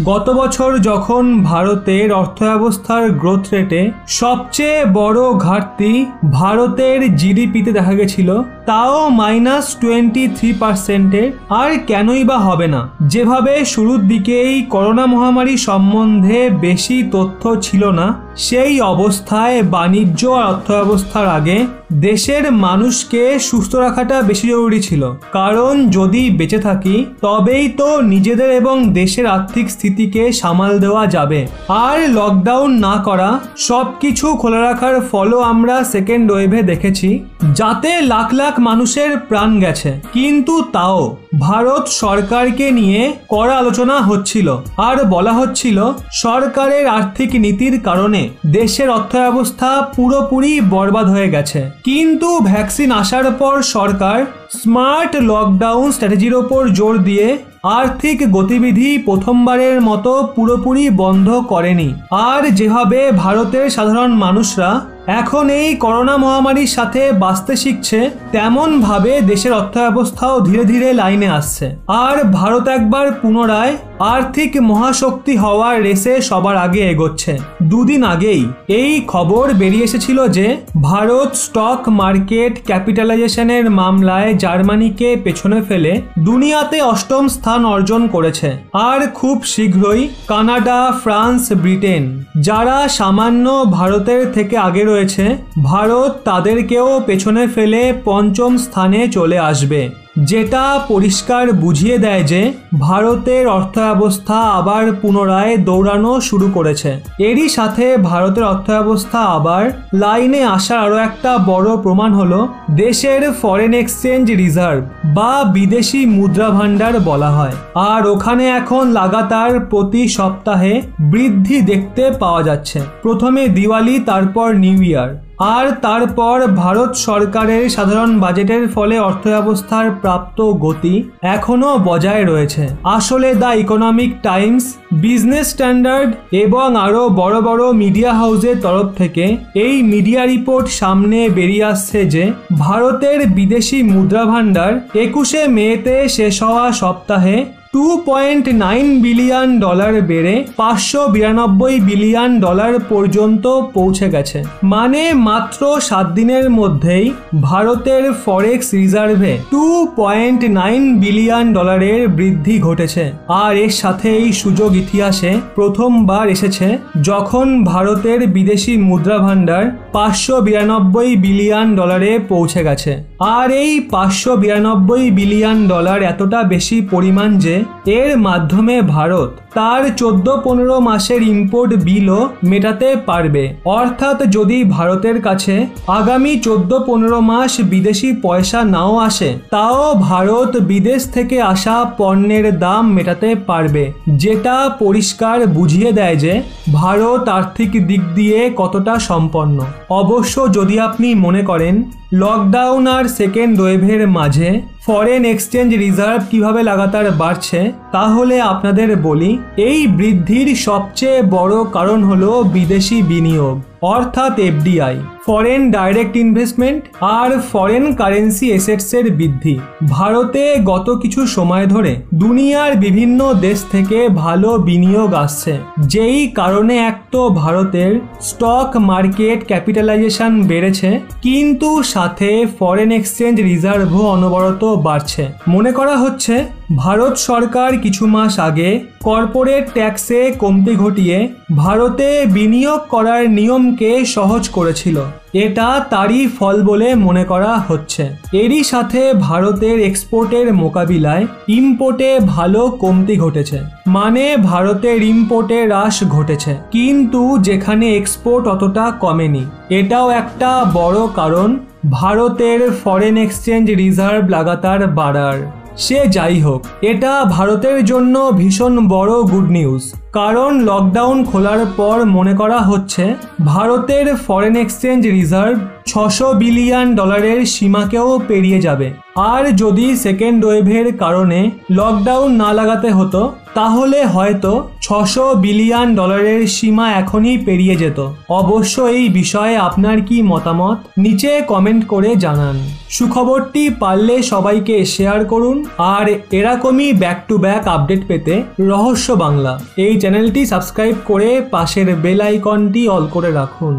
গত বছর যখন ভারতের অর্থব্যবস্থার গ্রোথ রেটে সবচেয়ে বড় ঘাটতি ভারতের জিডিপিতে দেখা গেছিল, তাও -23%-এর, আর কেনই বা হবে না। যেভাবে শুরুর দিকেই করোনা মহামারী সম্বন্ধে বেশি তথ্য ছিল না, সেই অবস্থায় বাণিজ্য আর অর্থব্যবস্থার আগে দেশের মানুষকে সুস্থ রাখাটা বেশি জরুরি ছিল। কারণ যদি বেঁচে থাকি তবেই তো নিজেদের এবং দেশের আর্থিক স্থিতিকে সামাল দেওয়া যাবে। আর লকডাউন না করা, সব কিছু খোলা রাখার ফলও আমরা সেকেন্ড ওয়েভে দেখেছি, যাতে লাখ লাখ মানুষের প্রাণ গেছে। কিন্তু তাও ভারত সরকারকে নিয়ে কড়া আলোচনা হচ্ছিল, আর বলা হচ্ছিল সরকারের আর্থিক নীতির কারণে দেশের অর্থব্যবস্থা পুরোপুরি বরবাদ হয়ে গেছে। কিন্তু ভ্যাকসিন আসার পর সরকার স্মার্ট লকডাউন স্ট্র্যাটেজির ওপর জোর দিয়ে আর্থিক গতিবিধি প্রথমবারের মতো পুরোপুরি বন্ধ করেনি। আর যেভাবে ভারতের সাধারণ মানুষরা এখন এই করোনা মহামারীর সাথে বাঁচতে শিখছে, তেমন ভাবে দেশের অর্থব্যবস্থাও ধীরে ধীরে লাইনে আসছে। আর ভারত একবার পুনরায় আর্থিক মহাশক্তি হওয়ার রেসে সবার আগে এগোচ্ছে। দুদিন আগেই এই খবর বেরিয়ে এসেছিল যে ভারত স্টক মার্কেট ক্যাপিটালাইজেশনের মামলায় জার্মানিকে পেছনে ফেলে দুনিয়াতে 8ম স্থান অর্জন করেছে। আর খুব শীঘ্রই কানাডা, ফ্রান্স, ব্রিটেন, যারা সামান্য ভারতের থেকে আগে রয়েছে, ভারত তাদেরকেও পেছনে ফেলে 5ম স্থানে চলে আসবে, যেটা পরিষ্কার বুঝিয়ে দেয় যে ভারতের অর্থব্যবস্থা আবার পুনরায় দৌড়ানো শুরু করেছে। এরই সাথে ভারতের অর্থব্যবস্থা আবার লাইনে আসার আরও একটা বড় প্রমাণ হলো দেশের ফরেন এক্সচেঞ্জ রিজার্ভ, বা বিদেশি মুদ্রা ভান্ডার বলা হয়। আর ওখানে এখন লাগাতার প্রতি সপ্তাহে বৃদ্ধি দেখতে পাওয়া যাচ্ছে। প্রথমে দিওয়ালি, তারপর নিউ ইয়ার, আর তারপর ভারত সরকারের সাধারণ বাজেটের ফলে অর্থব্যবস্থার প্রাপ্ত গতি এখনো বজায় রয়েছে। আসলে the economic Times, business standard এবং আরও বড় বড় মিডিয়া হাউসের তরফ থেকে এই মিডিয়া রিপোর্ট সামনে বেরিয়ে আসছে যে ভারতের বিদেশি মুদ্রা ভান্ডার 21শে মেতে শেষ হওয়া সপ্তাহে $2.9 বিলিয়ন বেড়ে $592 বিলিয়ন পর্যন্ত পৌঁছে গেছে। মানে মাত্র 7 দিনের মধ্যেই ভারতের ফরেক্স রিজার্ভে $2.9 বিলিয়ন বৃদ্ধি ঘটেছে। আর এর সাথে এই সুযোগ ইতিহাসে প্রথমবার এসেছে যখন ভারতের বিদেশি মুদ্রা ভান্ডার $592 বিলিয়ন পৌঁছে গেছে। আর এই $592 বিলিয়ন এতটা বেশি পরিমাণ যে এর মাধ্যমে ভারত তার 14-15 মাসের ইম্পোর্ট বিলও মেটাতে পারবে। অর্থাৎ যদি ভারতের কাছে আগামী 14-15 মাস বিদেশি পয়সা নাও আসে, তাও ভারত বিদেশ থেকে আসা পণ্যের দাম মেটাতে পারবে, যেটা পরিষ্কার বুঝিয়ে দেয় যে ভারত আর্থিক দিক দিয়ে কতটা সম্পন্ন। অবশ্য যদি আপনি মনে করেন লকডাউন আর সেকেন্ড ওয়েভের মাঝে ফরেন এক্সচেঞ্জ রিজার্ভ কিভাবে লাগাতার বাড়ছে, তাহলে আপনাদের বলি এই বৃদ্ধির সবচেয়ে বড় কারণ হলো বিদেশি বিনিয়োগ, অর্থাৎ এফডিআই, ফরেন ডাইরেক্ট ইনভেস্টমেন্ট, আর ফরেন কারেন্সি এসেটসের বৃদ্ধি। ভারতে গত কিছু সময় ধরে দুনিয়ার বিভিন্ন দেশ থেকে ভালো বিনিয়োগ আসছে, যেই কারণে এক তো ভারতের স্টক মার্কেট ক্যাপিটালাইজেশন বেড়েছে, কিন্তু সাথে ফরেন এক্সচেঞ্জ রিজার্ভও অনবরত বাড়ছে। মনে করা হচ্ছে ভারত সরকার কিছু মাস আগে কর্পোরেট ট্যাক্সে কমতি ঘটিয়ে ভারতে বিনিয়োগ করার নিয়মকে সহজ করেছিল। এটা তারই ফল বলে মনে করা হচ্ছে। এরই সাথে ভারতের এক্সপোর্টের মোকাবিলায় ইম্পোর্টে ভালো কমতি ঘটেছে, মানে ভারতের ইম্পোর্টে হ্রাস ঘটেছে, কিন্তু যেখানে এক্সপোর্ট অতটা কমেনি। এটাও একটা বড় কারণ ভারতের ফরেন এক্সচেঞ্জ রিজার্ভ লাগাতার বাড়ার। সে যাই হোক, এটা ভারতের জন্য ভীষণ বড় গুড নিউজ, কারণ লকডাউন খোলার পর মনে করা হচ্ছে ভারতের ফরেন এক্সচেঞ্জ রিজার্ভ $600 বিলিয়ন সীমাকেও পেরিয়ে যাবে। আর যদি সেকেন্ড ওয়েভের কারণে লকডাউন না লাগাতে হতো, তাহলে হয়তো $600 বিলিয়ন সীমা এখনই পেরিয়ে যেত। অবশ্য এই বিষয়ে আপনার কি মতামত নিচে কমেন্ট করে জানান। সুখবরটি পারলে সবাইকে শেয়ার করুন, আর এরকমই ব্যাক টু ব্যাক আপডেট পেতে রহস্য বাংলা এই চ্যানেলটি সাবস্ক্রাইব করে পাশের বেল আইকনটি অল করে রাখুন।